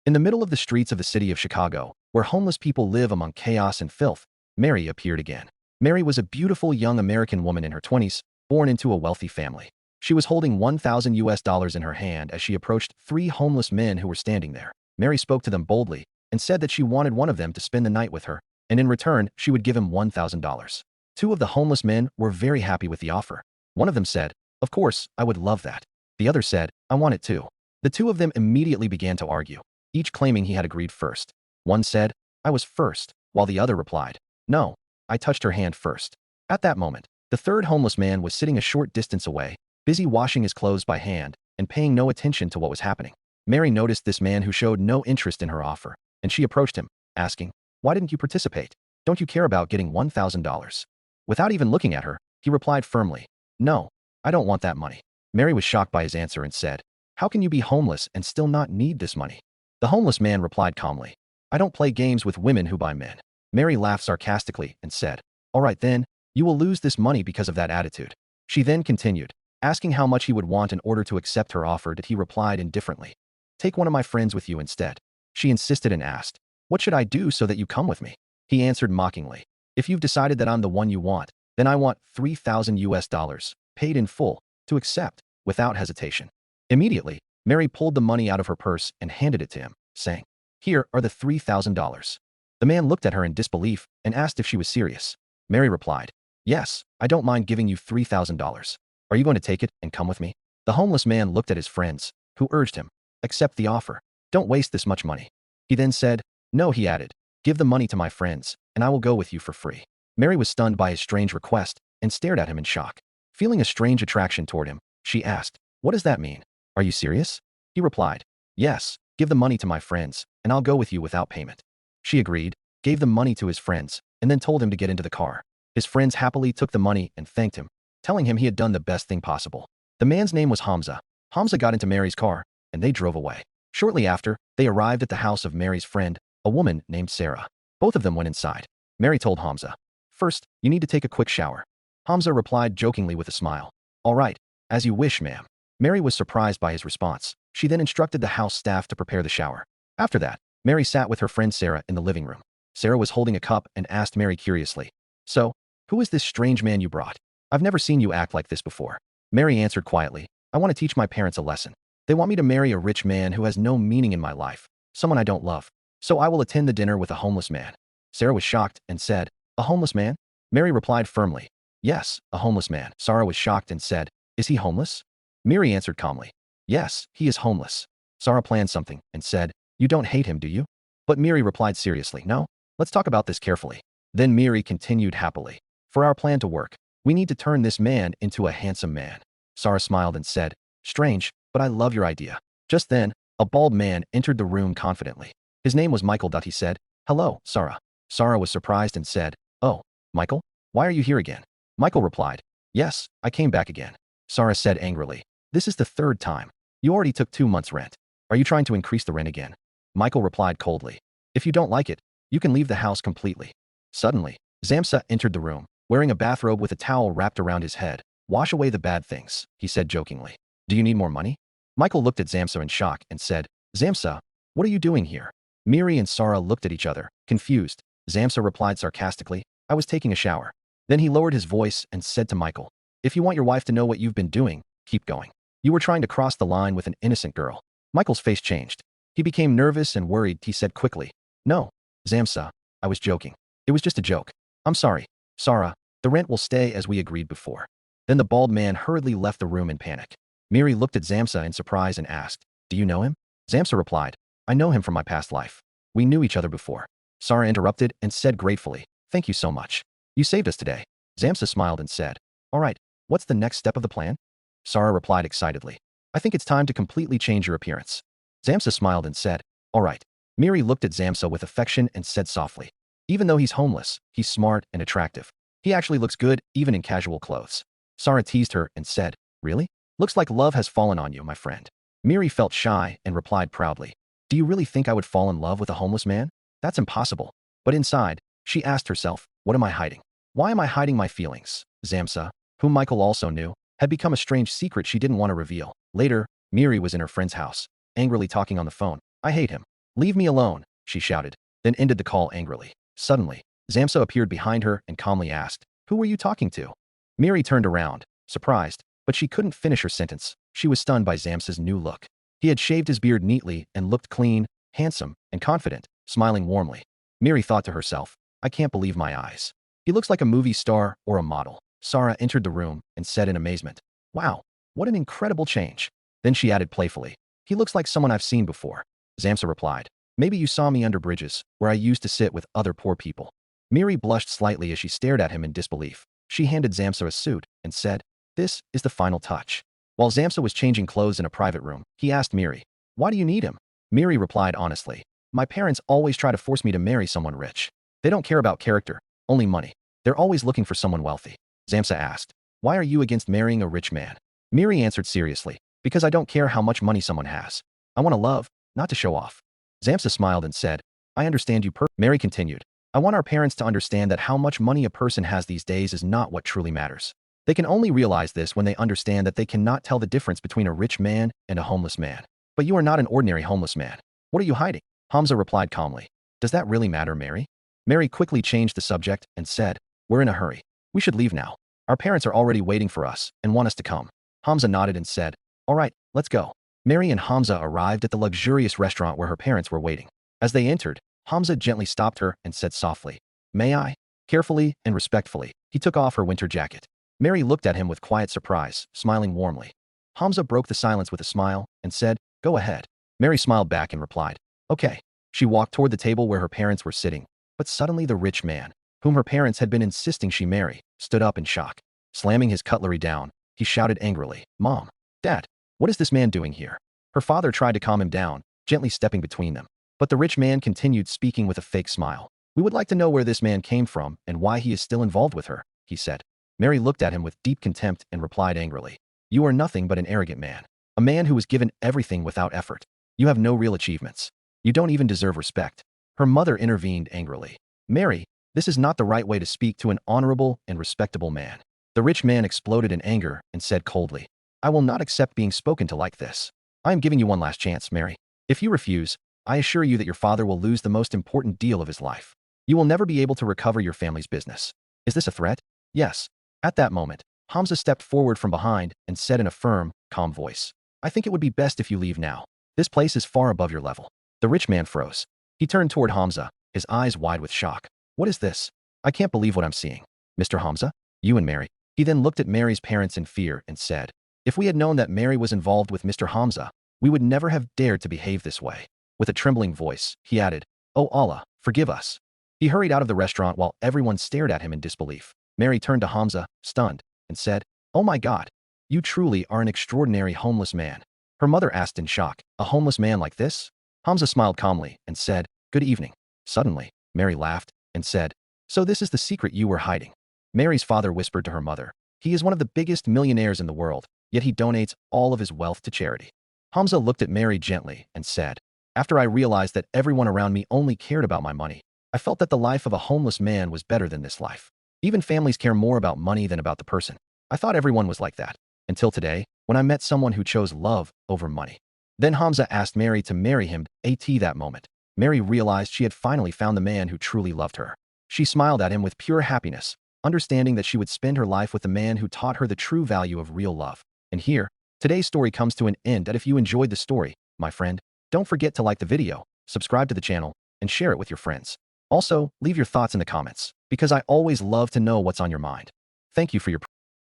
In the middle of the streets of the city of Chicago, where homeless people live among chaos and filth, Mary appeared again. Mary was a beautiful young American woman in her 20s, born into a wealthy family. She was holding $1,000 in her hand as she approached three homeless men who were standing there. Mary spoke to them boldly and said that she wanted one of them to spend the night with her, and in return, she would give him $1,000. Two of the homeless men were very happy with the offer. One of them said, "Of course, I would love that." The other said, "I want it too." The two of them immediately began to argue, each claiming he had agreed first. One said, "I was first," while the other replied, "No, I touched her hand first." At that moment, the third homeless man was sitting a short distance away, busy washing his clothes by hand and paying no attention to what was happening. Mary noticed this man who showed no interest in her offer, and she approached him, asking, "Why didn't you participate? Don't you care about getting $1,000? Without even looking at her, he replied firmly, "No, I don't want that money." Mary was shocked by his answer and said, "How can you be homeless and still not need this money?" The homeless man replied calmly, "I don't play games with women who buy men." Mary laughed sarcastically and said, "All right then, you will lose this money because of that attitude." She then continued, asking how much he would want in order to accept her offer, that he replied indifferently, "Take one of my friends with you instead." She insisted and asked, "What should I do so that you come with me?" He answered mockingly, "If you've decided that I'm the one you want, then I want $3,000, paid in full, to accept, without hesitation." Immediately, Mary pulled the money out of her purse and handed it to him, saying, "Here are the $3,000. The man looked at her in disbelief and asked if she was serious. Mary replied, "Yes, I don't mind giving you $3,000. Are you going to take it and come with me?" The homeless man looked at his friends, who urged him, "Accept the offer. Don't waste this much money." He then said, "No," he added, "give the money to my friends, and I will go with you for free." Mary was stunned by his strange request and stared at him in shock. Feeling a strange attraction toward him, she asked, "What does that mean? Are you serious?" He replied, "Yes, give the money to my friends, and I'll go with you without payment." She agreed, gave the money to his friends, and then told him to get into the car. His friends happily took the money and thanked him, telling him he had done the best thing possible. The man's name was Hamza. Hamza got into Mary's car, and they drove away. Shortly after, they arrived at the house of Mary's friend, a woman named Sarah. Both of them went inside. Mary told Hamza, "First, you need to take a quick shower." Hamza replied jokingly with a smile, "All right, as you wish, ma'am." Mary was surprised by his response. She then instructed the house staff to prepare the shower. After that, Mary sat with her friend Sarah in the living room. Sarah was holding a cup and asked Mary curiously, "So, who is this strange man you brought? I've never seen you act like this before." Mary answered quietly, "I want to teach my parents a lesson. They want me to marry a rich man who has no meaning in my life, someone I don't love. So I will attend the dinner with a homeless man." Sarah was shocked and said, "A homeless man?" Mary replied firmly, "Yes, a homeless man." Sarah was shocked and said, "Is he homeless?" Mary answered calmly, "Yes, he is homeless." Sarah planned something and said, "You don't hate him, do you?" But Mary replied seriously, "No, let's talk about this carefully." Then Mary continued happily, "For our plan to work, we need to turn this man into a handsome man." Sarah smiled and said, "Strange, but I love your idea." Just then, a bald man entered the room confidently. His name was Michael. He said, "Hello, Sarah." Sarah was surprised and said, "Oh, Michael, why are you here again?" Michael replied, "Yes, I came back again." Sarah said angrily, "This is the third time. You already took 2 months' rent. Are you trying to increase the rent again?" Michael replied coldly, "If you don't like it, you can leave the house completely." Suddenly, Zamsa entered the room, wearing a bathrobe with a towel wrapped around his head. "Wash away the bad things," he said jokingly. "Do you need more money?" Michael looked at Zamsa in shock and said, "Zamsa, what are you doing here?" Miri and Sarah looked at each other, confused. Zamsa replied sarcastically, "I was taking a shower." Then he lowered his voice and said to Michael, "If you want your wife to know what you've been doing, keep going. You were trying to cross the line with an innocent girl." Michael's face changed. He became nervous and worried. He said quickly, "No, Zamsa, I was joking. It was just a joke. I'm sorry. Sarah, the rent will stay as we agreed before." Then the bald man hurriedly left the room in panic. Miri looked at Zamsa in surprise and asked, "Do you know him?" Zamsa replied, "I know him from my past life. We knew each other before." Sarah interrupted and said gratefully, "Thank you so much. You saved us today." Zamsa smiled and said, "All right, what's the next step of the plan?" Sarah replied excitedly, "I think it's time to completely change your appearance." Zamsa smiled and said, "All right." Miri looked at Zamsa with affection and said softly, "Even though he's homeless, he's smart and attractive. He actually looks good even in casual clothes." Sarah teased her and said, "Really? Looks like love has fallen on you, my friend." Miri felt shy and replied proudly, "Do you really think I would fall in love with a homeless man? That's impossible." But inside, she asked herself, "What am I hiding? Why am I hiding my feelings?" Zamsa, whom Michael also knew, had become a strange secret she didn't want to reveal. Later, Miri was in her friend's house, angrily talking on the phone. "I hate him. Leave me alone, she shouted, then ended the call angrily. Suddenly, Zamsa appeared behind her and calmly asked, "Who were you talking to?" Miri turned around, surprised, but she couldn't finish her sentence. She was stunned by Zamsa's new look. He had shaved his beard neatly and looked clean, handsome, and confident, smiling warmly. Miri thought to herself, "I can't believe my eyes. He looks like a movie star or a model." Sarah entered the room and said in amazement, "Wow, what an incredible change." Then she added playfully, "He looks like someone I've seen before." Zamsa replied, "Maybe you saw me under bridges, where I used to sit with other poor people." Miri blushed slightly as she stared at him in disbelief. She handed Zamsa a suit and said, "This is the final touch." While Zamsa was changing clothes in a private room, he asked Miri, "Why do you need him?" Miri replied honestly, "My parents always try to force me to marry someone rich. They don't care about character, only money. They're always looking for someone wealthy." Zamsa asked, "Why are you against marrying a rich man?" Miri answered seriously, "Because I don't care how much money someone has. I want to love, not to show off." Zamsa smiled and said, "I understand you Mary continued, "I want our parents to understand that how much money a person has these days is not what truly matters. They can only realize this when they understand that they cannot tell the difference between a rich man and a homeless man. But you are not an ordinary homeless man. What are you hiding?" Hamza replied calmly, "Does that really matter, Mary?" Mary quickly changed the subject and said, "We're in a hurry. We should leave now. Our parents are already waiting for us and want us to come." Hamza nodded and said, "All right, let's go." Mary and Hamza arrived at the luxurious restaurant where her parents were waiting. As they entered, Hamza gently stopped her and said softly, "May I?" Carefully and respectfully, he took off her winter jacket. Mary looked at him with quiet surprise, smiling warmly. Hamza broke the silence with a smile and said, "Go ahead." Mary smiled back and replied, "Okay." She walked toward the table where her parents were sitting, but suddenly the rich man, whom her parents had been insisting she marry, stood up in shock. Slamming his cutlery down, he shouted angrily, "Mom! Dad! What is this man doing here?" Her father tried to calm him down, gently stepping between them. But the rich man continued speaking with a fake smile. "We would like to know where this man came from and why he is still involved with her," he said. Mary looked at him with deep contempt and replied angrily, "You are nothing but an arrogant man. A man who was given everything without effort. You have no real achievements. You don't even deserve respect." Her mother intervened angrily. "Mary, this is not the right way to speak to an honorable and respectable man." The rich man exploded in anger and said coldly, "I will not accept being spoken to like this. I am giving you one last chance, Mary. If you refuse, I assure you that your father will lose the most important deal of his life. You will never be able to recover your family's business." "Is this a threat?" "Yes." At that moment, Hamza stepped forward from behind and said in a firm, calm voice, "I think it would be best if you leave now. This place is far above your level." The rich man froze. He turned toward Hamza, his eyes wide with shock. "What is this? I can't believe what I'm seeing. Mr. Hamza? You and Mary?" He then looked at Mary's parents in fear and said, "If we had known that Mary was involved with Mr. Hamza, we would never have dared to behave this way." With a trembling voice, he added, "Oh Allah, forgive us." He hurried out of the restaurant while everyone stared at him in disbelief. Mary turned to Hamza, stunned, and said, "Oh my God, you truly are an extraordinary homeless man." Her mother asked in shock, "A homeless man like this?" Hamza smiled calmly and said, "Good evening." Suddenly, Mary laughed and said, "So this is the secret you were hiding." Mary's father whispered to her mother, "He is one of the biggest millionaires in the world, yet he donates all of his wealth to charity." Hamza looked at Mary gently and said, "After I realized that everyone around me only cared about my money, I felt that the life of a homeless man was better than this life. Even families care more about money than about the person. I thought everyone was like that, until today, when I met someone who chose love over money." Then Hamza asked Mary to marry him. At that moment, Mary realized she had finally found the man who truly loved her. She smiled at him with pure happiness, understanding that she would spend her life with the man who taught her the true value of real love. And here, today's story comes to an end. And if you enjoyed the story, my friend, don't forget to like the video, subscribe to the channel, and share it with your friends. Also, leave your thoughts in the comments, because I always love to know what's on your mind. Thank you for your